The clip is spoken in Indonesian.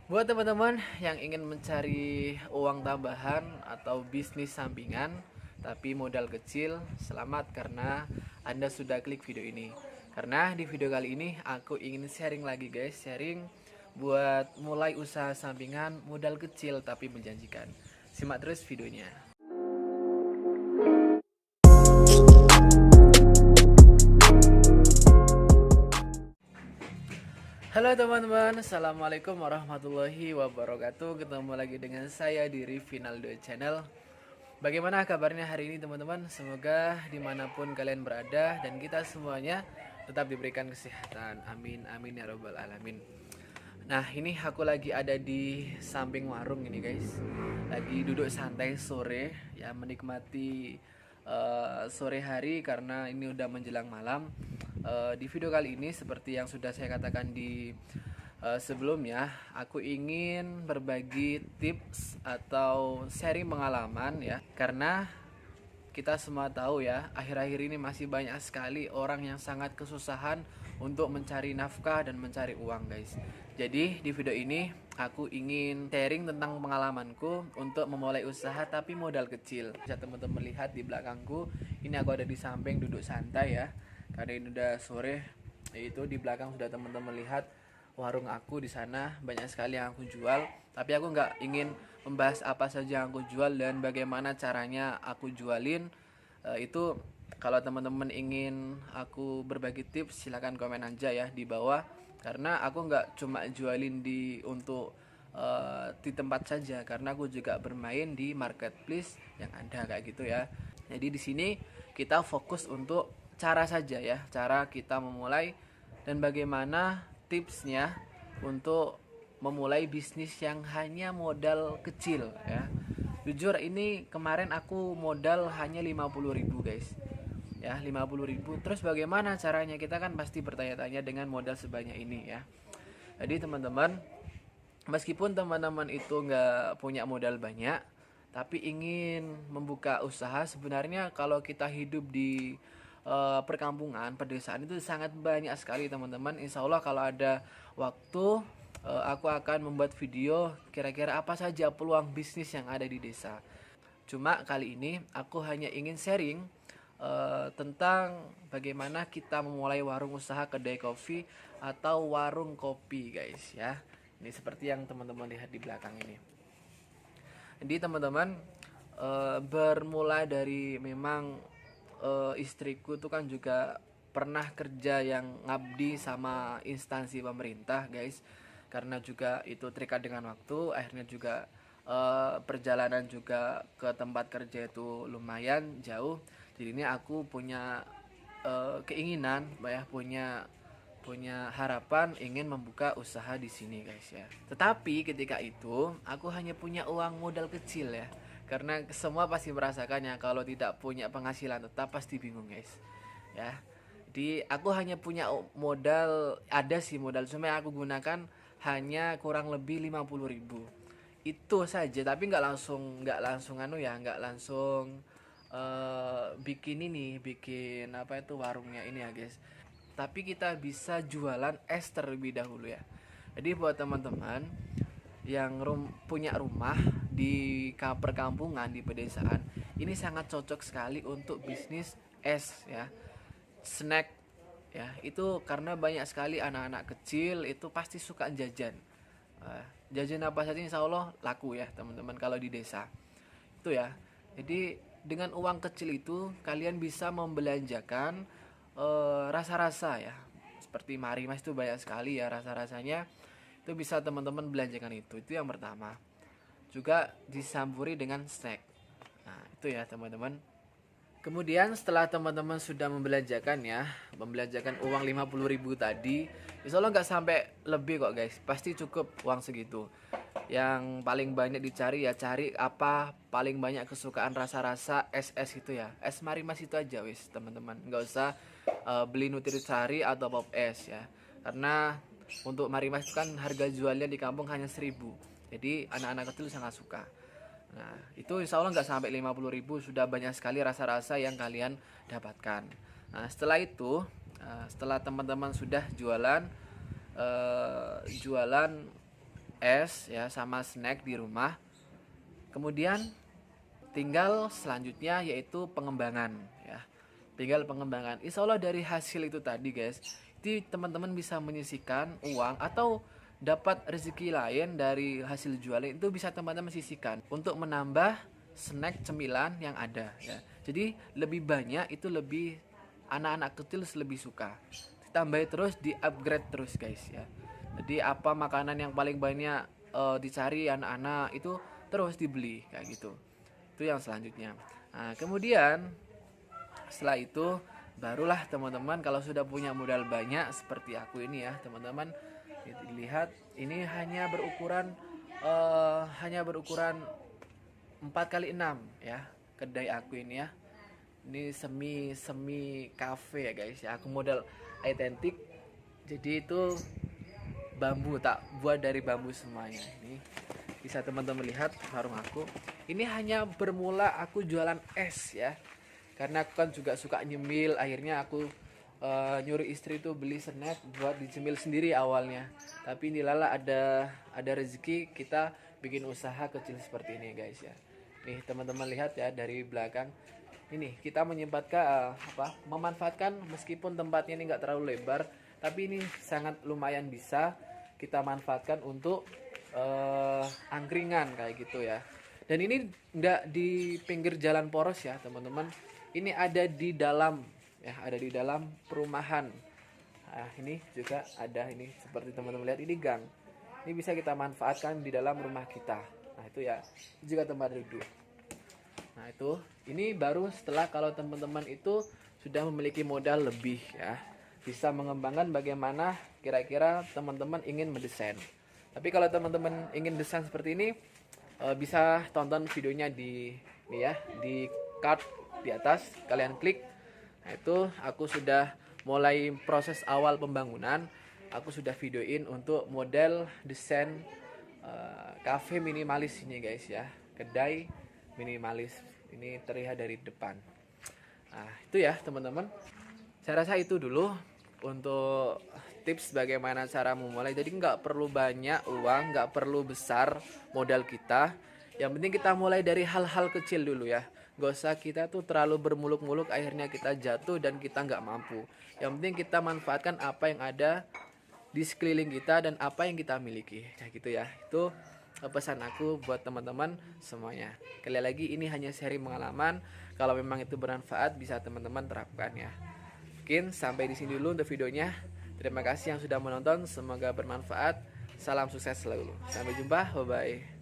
Buat teman-teman yang ingin mencari uang tambahan atau bisnis sampingan tapi modal kecil, selamat karena Anda sudah klik video ini. Karena di video kali ini aku ingin sharing lagi guys, sharing buat mulai usaha sampingan modal kecil tapi menjanjikan. Simak terus videonya. Halo teman-teman, assalamualaikum warahmatullahi wabarakatuh. Ketemu lagi dengan saya di Rivinaldo Channel. Bagaimana kabarnya hari ini teman-teman? Semoga dimanapun kalian berada dan kita semuanya tetap diberikan kesehatan. Amin amin ya robbal alamin. Nah ini aku lagi ada di samping warung ini guys. Lagi duduk santai sore ya, menikmati sore hari karena ini udah menjelang malam. Di video kali ini seperti yang sudah saya katakan di sebelumnya, aku ingin berbagi tips atau sharing pengalaman ya, karena kita semua tahu ya, akhir-akhir ini masih banyak sekali orang yang sangat kesusahan untuk mencari nafkah dan mencari uang guys. Jadi di video ini aku ingin sharing tentang pengalamanku untuk memulai usaha tapi modal kecil. Bisa teman-teman lihat di belakangku, ini aku ada di samping duduk santai ya, karena ini udah sore. Itu di belakang sudah teman-teman lihat warung aku di sana, banyak sekali yang aku jual. Tapi aku nggak ingin membahas apa saja yang aku jual dan bagaimana caranya aku jualin. Itu kalau teman-teman ingin aku berbagi tips, silahkan komen aja ya di bawah. Karena aku nggak cuma jualin di tempat saja, karena aku juga bermain di marketplace yang ada kayak gitu ya. Jadi di sini kita fokus untuk cara saja ya, cara kita memulai dan bagaimana tipsnya untuk memulai bisnis yang hanya modal kecil ya. Jujur ini kemarin aku modal hanya 50.000 guys. Ya, 50.000. Terus bagaimana caranya? Kita kan pasti bertanya-tanya dengan modal sebanyak ini ya. Jadi teman-teman, meskipun teman-teman itu nggak punya modal banyak, tapi ingin membuka usaha, sebenarnya kalau kita hidup di perkampungan, pedesaan itu sangat banyak sekali teman-teman. Insya Allah kalau ada waktu, aku akan membuat video kira-kira apa saja peluang bisnis yang ada di desa. Cuma kali ini aku hanya ingin sharing tentang bagaimana kita memulai warung usaha kedai kopi atau warung kopi guys ya. Ini seperti yang teman-teman lihat di belakang ini. Jadi teman-teman, bermula dari memang istriku tuh kan juga pernah kerja yang ngabdi sama instansi pemerintah guys, karena juga itu terikat dengan waktu. Akhirnya juga perjalanan juga ke tempat kerja itu lumayan jauh. Jadi ini aku punya keinginan ya, punya harapan ingin membuka usaha di sini guys ya. Tetapi ketika itu aku hanya punya uang modal kecil ya. Karena semua pasti merasakannya, kalau tidak punya penghasilan tetap pasti bingung guys. Ya. Jadi aku hanya punya modal, ada sih modal, cuma yang aku gunakan hanya kurang lebih 50.000. Itu saja, tapi nggak langsung anu ya, nggak langsung bikin ini, bikin apa itu warungnya ini ya guys. Tapi kita bisa jualan es terlebih dahulu ya. Jadi buat teman-teman yang punya rumah di perkampungan, di pedesaan, ini sangat cocok sekali untuk bisnis es ya, snack ya. Itu karena banyak sekali anak-anak kecil itu pasti suka jajan. Jajan apa saja insya Allah laku ya teman-teman kalau di desa itu ya. Jadi dengan uang kecil itu kalian bisa membelanjakan rasa-rasa ya, seperti Marimas itu banyak sekali ya rasa-rasanya, itu bisa teman-teman belanjakan. Itu yang pertama. Juga disamburi dengan snack. Nah itu ya teman-teman. Kemudian setelah teman-teman sudah membelanjakan uang 50.000 tadi, insya Allah nggak sampai lebih kok guys, pasti cukup uang segitu. Yang paling banyak dicari ya, cari apa paling banyak kesukaan rasa-rasa es itu ya, es Marimas itu aja wis teman-teman, nggak usah beli Nutrisari atau pop es ya, karena untuk Marimas itu kan harga jualnya di kampung hanya 1.000, jadi anak-anak kecil sangat suka. Nah itu insya Allah nggak sampai 50.000, sudah banyak sekali rasa-rasa yang kalian dapatkan. Nah setelah itu, setelah teman-teman sudah jualan es ya sama snack di rumah. Kemudian tinggal selanjutnya yaitu pengembangan ya. Tinggal pengembangan. Insya Allah dari hasil itu tadi guys, itu teman-teman bisa menyisihkan uang atau dapat rezeki lain dari hasil jualan, itu bisa teman-teman sisihkan untuk menambah snack cemilan yang ada ya. Jadi lebih banyak itu lebih anak-anak kecil lebih suka. Ditambah terus, di upgrade terus guys ya. Jadi apa makanan yang paling banyak dicari anak-anak itu terus dibeli kayak gitu. Itu yang selanjutnya. Nah, kemudian setelah itu barulah teman-teman kalau sudah punya modal banyak seperti aku ini ya teman-teman, lihat ini hanya berukuran 4x6 ya kedai aku ini ya. Ini semi cafe ya guys ya. Aku modal identik. Jadi itu bambu, tak buat dari bambu semuanya. Ini bisa teman-teman lihat warung aku. Ini hanya bermula aku jualan es ya. Karena aku kan juga suka nyemil, akhirnya aku nyuruh istri tuh beli snack buat dicemil sendiri awalnya. Tapi inilah ada rezeki kita bikin usaha kecil seperti ini guys ya. Nih teman-teman lihat ya dari belakang. Ini kita memanfaatkan meskipun tempatnya ini nggak terlalu lebar, tapi ini sangat lumayan bisa kita manfaatkan untuk angkringan kayak gitu ya. Dan ini nggak di pinggir jalan poros ya teman-teman. Ini ada di dalam ya, ada di dalam perumahan. Nah, ini juga ada, ini seperti teman-teman lihat ini gang. Ini bisa kita manfaatkan di dalam rumah kita. Nah itu ya, juga tempat duduk. Nah itu, ini baru setelah kalau teman-teman itu sudah memiliki modal lebih ya, bisa mengembangkan bagaimana kira-kira teman-teman ingin mendesain. Tapi kalau teman-teman ingin desain seperti ini, bisa tonton videonya di card di atas, kalian klik. Nah itu aku sudah mulai proses awal pembangunan, aku sudah videoin untuk model desain cafe minimalis ini guys ya, kedai minimalis ini terlihat dari depan. Nah itu ya teman-teman, saya rasa itu dulu untuk tips bagaimana cara memulai. Jadi nggak perlu banyak uang, nggak perlu besar modal kita, yang penting kita mulai dari hal-hal kecil dulu ya. Gak usah kita tuh terlalu bermuluk-muluk akhirnya kita jatuh dan kita nggak mampu. Yang penting kita manfaatkan apa yang ada di sekeliling kita dan apa yang kita miliki kayak gitu ya. Itu pesan aku buat teman-teman semuanya. Kali lagi ini hanya sharing pengalaman, kalau memang itu bermanfaat bisa teman-teman terapkan ya. Mungkin sampai di sini dulu untuk videonya. Terima kasih yang sudah menonton, semoga bermanfaat. Salam sukses selalu. Sampai jumpa, bye bye.